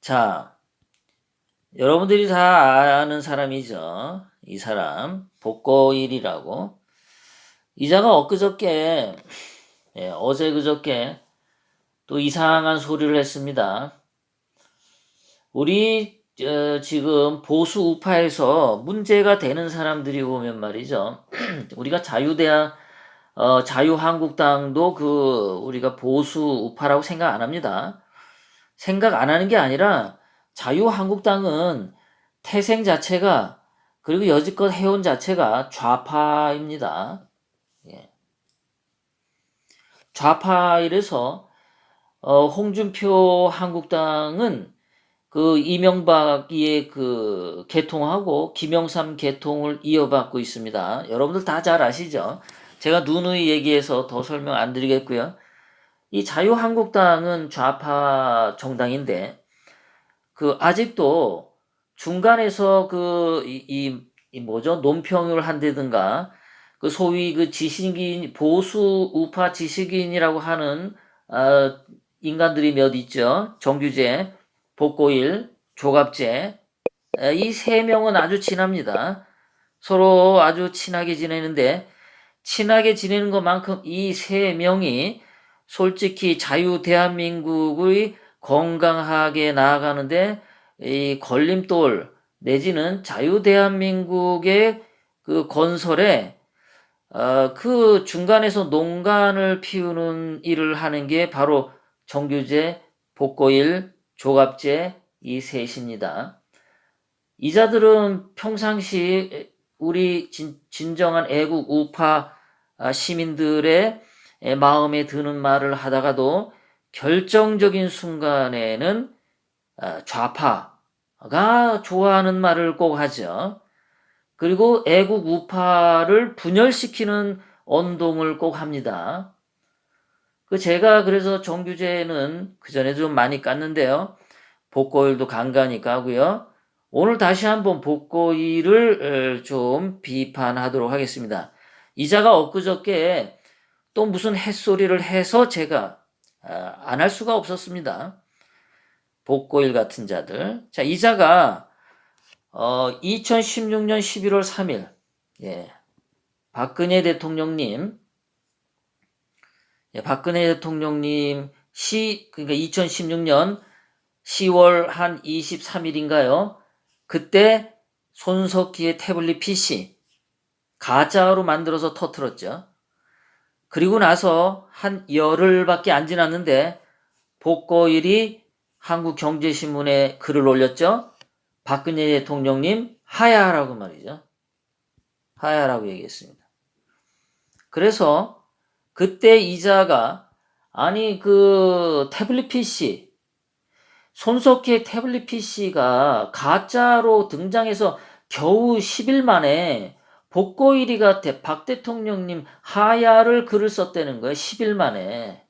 자, 여러분들이 다 아는 사람이죠. 이 사람, 복고일이라고. 이자가 엊그저께, 어제 그저께 또 이상한 소리를 했습니다. 우리 지금 보수 우파에서 문제가 되는 사람들이 보면 말이죠. 우리가 자유한국당도 우리가 보수 우파라고 생각 안 합니다. 생각 안 하는 게 아니라 자유한국당은 태생 자체가 그리고 여지껏 해온 자체가 좌파입니다. 예. 좌파이래서 홍준표 한국당은 이명박의 개통하고 김영삼 개통을 이어받고 있습니다. 여러분들 다 잘 아시죠? 제가 누누이 얘기해서 더 설명 안 드리겠고요. 이 자유한국당은 좌파 정당인데 아직도 중간에서 논평을 한다든가 소위 지식인 보수 우파 지식인이라고 하는 인간들이 몇 있죠. 정규재, 복고일, 조갑재 이 세 명은 아주 친합니다. 서로 아주 친하게 지내는데 친하게 지내는 것만큼 이 세 명이 솔직히 자유 대한민국의 건강하게 나아가는데 이 걸림돌 내지는 자유 대한민국의 건설에 중간에서 농간을 피우는 일을 하는 게 바로 정규재, 복고일, 조갑재 이 셋입니다. 이자들은 평상시 우리 진정한 애국 우파 시민들의 마음에 드는 말을 하다가도 결정적인 순간에는 좌파가 좋아하는 말을 꼭 하죠. 그리고 애국 우파를 분열시키는 언동을 꼭 합니다. 제가 그래서 정규재는 그전에도 좀 많이 깠는데요. 복고일도 간간히 까고요. 오늘 다시 한번 복고일을 좀 비판하도록 하겠습니다. 이자가 엊그저께 또 무슨 햇소리를 해서 제가 안 할 수가 없었습니다. 복고일 같은 자들. 자, 이자가 2016년 11월 3일 박근혜 대통령님 그러니까 2016년 10월 한 23일인가요? 그때 손석희의 태블릿 PC 가짜로 만들어서 터뜨렸죠. 그리고 나서 한 열흘밖에 안 지났는데 복고일이 한국경제신문에 글을 올렸죠. 박근혜 대통령님 하야하라고 말이죠. 하야하라고 얘기했습니다. 그래서 그때 이자가 태블릿 PC 손석희의 태블릿 PC가 가짜로 등장해서 겨우 10일 만에 복고일이가 박 대통령님 하야를 글을 썼다는 거예요. 10일 만에.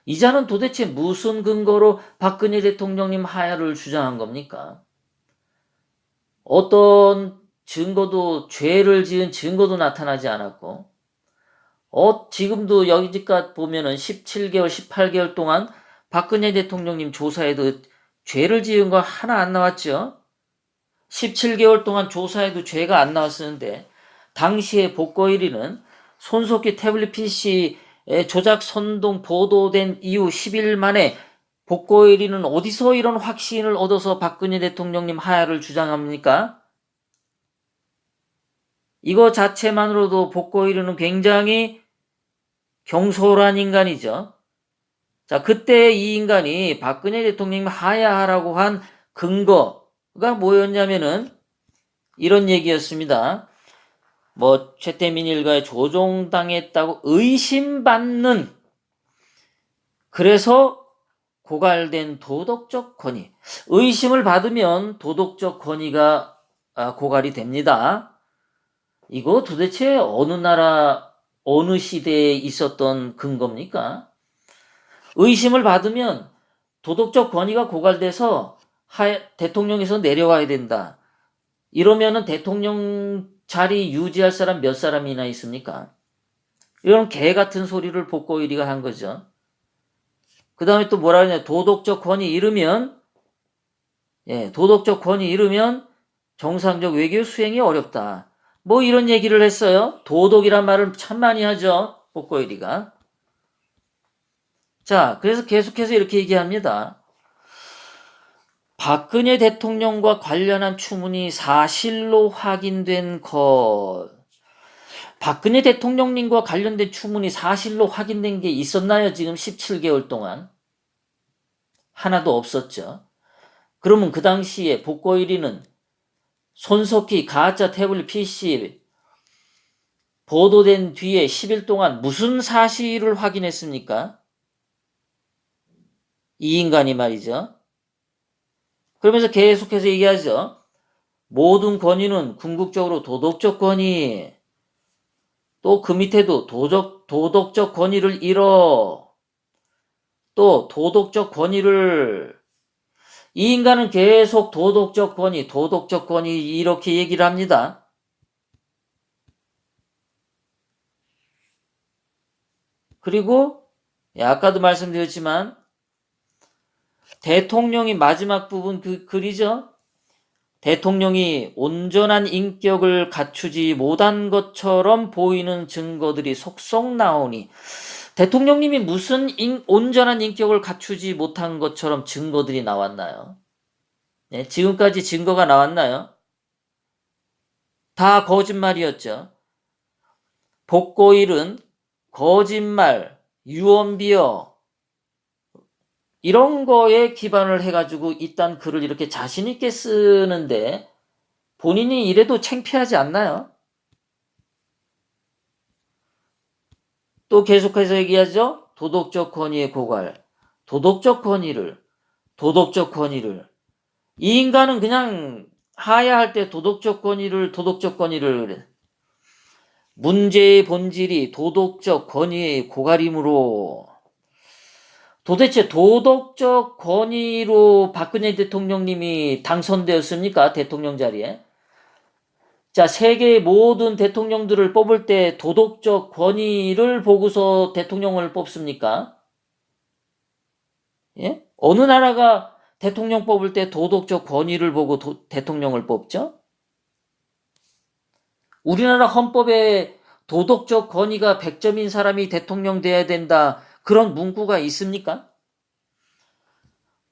이자는 도대체 무슨 근거로 박근혜 대통령님 하야를 주장한 겁니까? 어떤 증거도 죄를 지은 증거도 나타나지 않았고 지금도 여기까지 보면은 17개월 18개월 동안 박근혜 대통령님 조사에도 죄를 지은 거 하나 안 나왔죠. 17개월 동안 조사해도 죄가 안 나왔었는데 당시에 복고1위는 손석희 태블릿 PC 조작 선동 보도된 이후 10일 만에 복고1위는 어디서 이런 확신을 얻어서 박근혜 대통령님 하야를 주장합니까? 이거 자체만으로도 복고1위는 굉장히 경솔한 인간이죠. 자, 그때 이 인간이 박근혜 대통령님 하야하라고 한 근거가 뭐였냐면은 이런 얘기였습니다. 최태민 일가에 조종당했다고 의심받는 그래서 고갈된 도덕적 권위. 의심을 받으면 도덕적 권위가 고갈이 됩니다. 이거 도대체 어느 나라 어느 시대에 있었던 근거입니까? 의심을 받으면 도덕적 권위가 고갈돼서 대통령에서 내려와야 된다. 이러면은 대통령 자리 유지할 사람 몇 사람이나 있습니까? 이런 개 같은 소리를 복고1위가 한 거죠. 그 다음에 또 뭐라 그러냐. 도덕적 권위 이르면 예, 도덕적 권위 잃으면 정상적 외교 수행이 어렵다. 뭐 이런 얘기를 했어요. 도덕이란 말을 참 많이 하죠. 복고일이가. 자, 그래서 계속해서 이렇게 얘기합니다. 박근혜 대통령과 관련한 추문이 사실로 확인된 것. 박근혜 대통령님과 관련된 추문이 사실로 확인된 게 있었나요? 지금 17개월 동안. 하나도 없었죠. 그러면 그 당시에 복고 1위는 손석희 가짜 태블릿 PC 보도된 뒤에 10일 동안 무슨 사실을 확인했습니까? 이 인간이 말이죠. 그러면서 계속해서 얘기하죠. 모든 권위는 궁극적으로 도덕적 권위, 또 그 밑에도 도덕적 권위를 잃어, 또 도덕적 권위를, 이 인간은 계속 도덕적 권위 이렇게 얘기를 합니다. 그리고 아까도 말씀드렸지만 대통령이 마지막 부분 그 글이죠. 대통령이 온전한 인격을 갖추지 못한 것처럼 보이는 증거들이 속속 나오니, 대통령님이 무슨 온전한 인격을 갖추지 못한 것처럼 증거들이 나왔나요? 네, 지금까지 증거가 나왔나요? 다 거짓말이었죠. 복고일은 거짓말, 유언비어 이런 거에 기반을 해가지고 이딴 글을 이렇게 자신 있게 쓰는데 본인이 이래도 창피하지 않나요? 또 계속해서 얘기하죠. 도덕적 권위의 고갈, 도덕적 권위를 이 인간은 그냥 하야할 때 도덕적 권위를 문제의 본질이 도덕적 권위의 고갈이므로, 도대체 도덕적 권위로 박근혜 대통령님이 당선되었습니까? 대통령 자리에. 자, 세계의 모든 대통령들을 뽑을 때 도덕적 권위를 보고서 대통령을 뽑습니까? 예? 어느 나라가 대통령 뽑을 때 도덕적 권위를 보고 대통령을 뽑죠? 우리나라 헌법에 도덕적 권위가 100점인 사람이 대통령 돼야 된다, 그런 문구가 있습니까?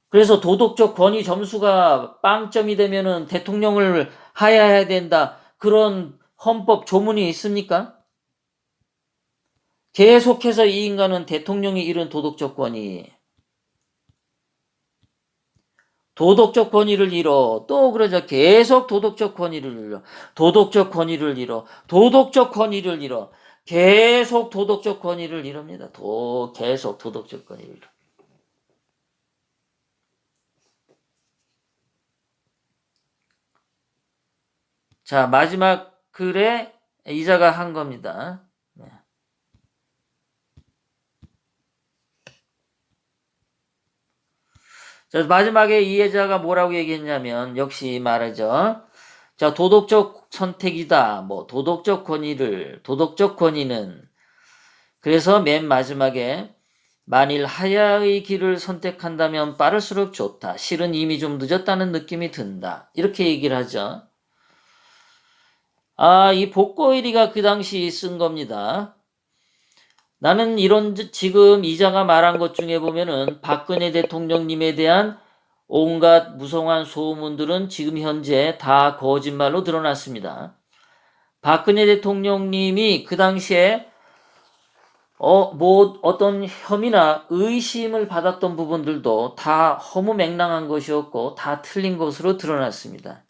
그래서 도덕적 권위 점수가 빵점이 되면은 대통령을 하야해야 된다, 그런 헌법 조문이 있습니까? 계속해서 이 인간은 대통령이 잃은 도덕적 권위를 잃어. 또 그러죠. 계속 도덕적 권위를 잃어. 계속 도덕적 권위를 잃습니다. 계속 도덕적 권위를 잃어. 자, 마지막 글에 이자가 한 겁니다. 네. 자, 마지막에 이해자가 뭐라고 얘기했냐면, 역시 말하죠. 자, 도덕적 선택이다. 도덕적 권위는. 그래서 맨 마지막에, 만일 하야의 길을 선택한다면 빠를수록 좋다. 실은 이미 좀 늦었다는 느낌이 든다. 이렇게 얘기를 하죠. 이 복고일이가 그 당시 쓴 겁니다. 나는 지금 이자가 말한 것 중에 보면은 박근혜 대통령님에 대한 온갖 무성한 소문들은 지금 현재 다 거짓말로 드러났습니다. 박근혜 대통령님이 그 당시에 어떤 혐의나 의심을 받았던 부분들도 다 허무맹랑한 것이었고 다 틀린 것으로 드러났습니다.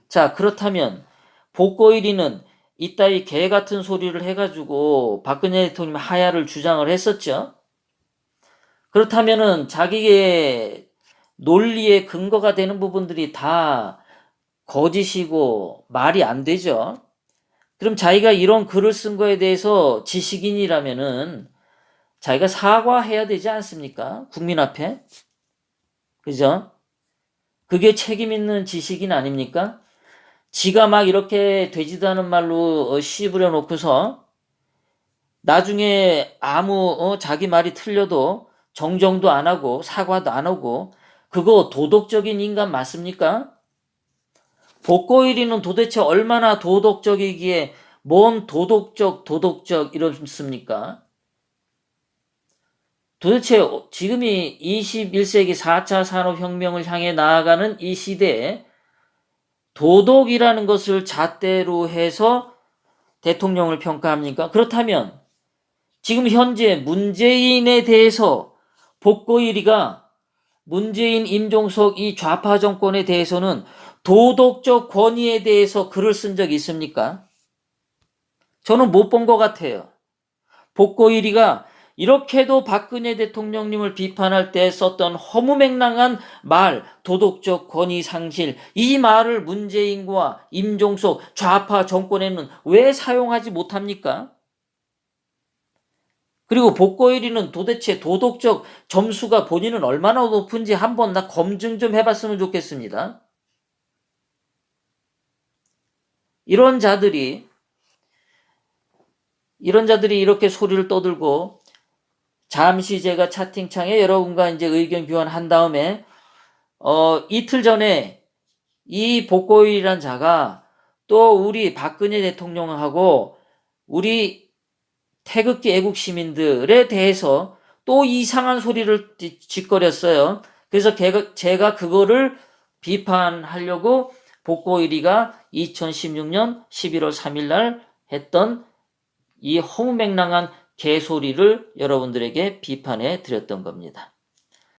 자, 그렇다면 복고 1위는 이따위 개 같은 소리를 해가지고 박근혜 대통령 하야를 주장을 했었죠. 그렇다면은 자기의 논리의 근거가 되는 부분들이 다 거짓이고 말이 안 되죠. 그럼 자기가 이런 글을 쓴 거에 대해서 지식인이라면은 자기가 사과해야 되지 않습니까? 국민 앞에. 그죠? 그게 책임 있는 지식인 아닙니까? 지가 막 이렇게 되지도 않은 말로 씹으려 놓고서 나중에 자기 말이 틀려도 정정도 안 하고 사과도 안 하고 그거 도덕적인 인간 맞습니까? 복고 1위는 도대체 얼마나 도덕적이기에 뭔 도덕적 이렇습니까? 도대체 지금이 21세기 4차 산업혁명을 향해 나아가는 이 시대에 도덕이라는 것을 잣대로 해서 대통령을 평가합니까? 그렇다면 지금 현재 문재인에 대해서 복고 1위가 문재인, 임종석 이 좌파 정권에 대해서는 도덕적 권위에 대해서 글을 쓴 적이 있습니까? 저는 못 본 것 같아요. 복고 1위가 이렇게도 박근혜 대통령님을 비판할 때 썼던 허무맹랑한 말, 도덕적 권위 상실, 이 말을 문재인과 임종석 좌파 정권에는 왜 사용하지 못합니까? 그리고 복고 1위는 도대체 도덕적 점수가 본인은 얼마나 높은지 한번 나 검증 좀 해봤으면 좋겠습니다. 이런 자들이 이렇게 소리를 떠들고 잠시 제가 채팅창에 여러분과 이제 의견 교환한 다음에 이틀 전에 이 복고 1위란 자가 또 우리 박근혜 대통령하고 우리 태극기 애국 시민들에 대해서 또 이상한 소리를 짓거렸어요. 그래서 제가 그거를 비판하려고 복고 1위가 2016년 11월 3일 날 했던 이 허무맹랑한 개소리를 여러분들에게 비판해 드렸던 겁니다.